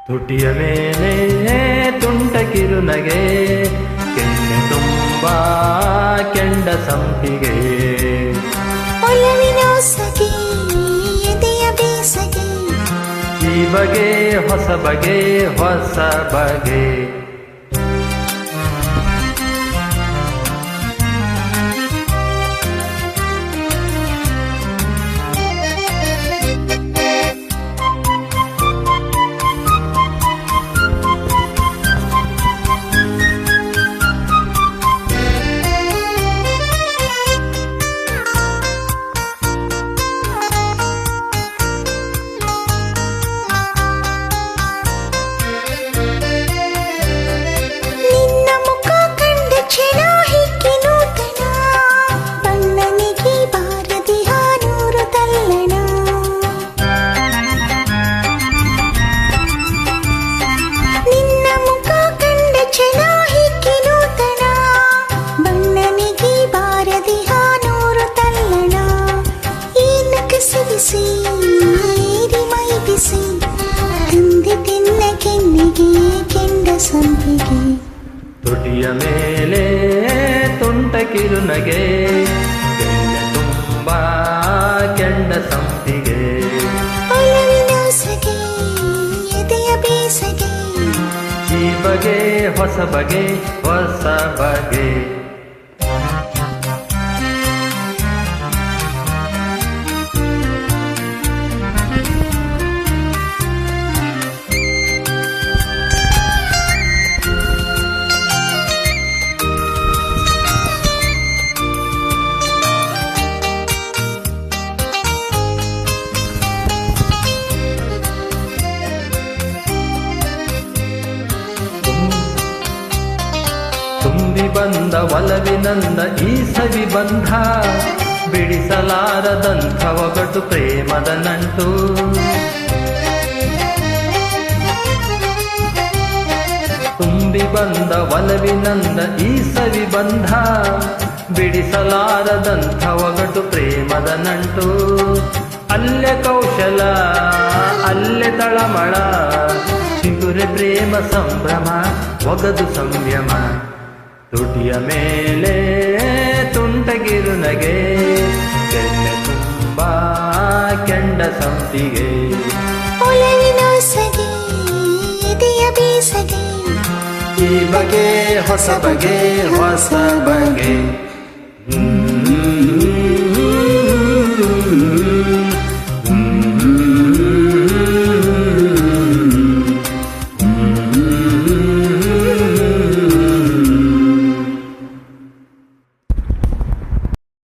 ತುಟಿಯ ಮೇಲೆ ತುಂಟ ಕಿರುನಗೆ, ಕೆನ್ನೆ ತುಂಬಾ ಕೆಂಡ ಸಂಪಿಗೆ, ಒಲವಿನ ಸಗೆ ಎದೆಯ ಬೇಸಗೆ, ಈ ಬಗೆ ಹೊಸ ಬಗೆ ಹೊಸ ಬಗೆ. ತುಟಿಯ ಮೇಲೆ ತುಂಟ ಕಿರುನಗೆ, ಕೆನ್ನೆ ತುಂಬಾ ಕೆಂಡ ಸಂಪಿಗೆ, ಒಲವಿನ ಸಗೆ ಎದೆಯ ಬೇಸಗೆ, ಈ ಬಗೆ ಹೊಸ ಬಗೆ ಹೊಸ ಬಗೆ. ತುಂಬಿ ಬಂದ ಒಲವಿನಂದ ಈ ಸವಿ ಬಂಧ, ಬಿಡಿಸಲಾರದಂಥ ಒಗಟು ಪ್ರೇಮದ ನಂಟು. ತುಂಬಿ ಬಂದ ಒಲವಿನಂದ ಈ ಸವಿ ಬಂಧ, ಬಿಡಿಸಲಾರದಂಥ ಒಗಟು ಪ್ರೇಮದ ನಂಟು. ಅಲ್ಲೇ ಕೌಶಲ ಅಲ್ಲೇ ತಳಮಳ, ಚಿಗುರೆ ಪ್ರೇಮ ಸಂಭ್ರಮ ಒಗದು ಸಂಯಮ. ತುಟಿಯ ಮೇಲೆ ತುಂಟಗಿರುನಗೆ, ಕೆನ್ನೆ ತುಂಬಾ ಕೆಂಡ ಸಂಪಿಗೆ, ಒಲವಿನ ಸಗೆ ಎದೆಯ ಬೇಸಗೆ, ಈ ಬಗೆ ಹೊಸ ಬಗೆ ಹೊಸ ಬಗೆ.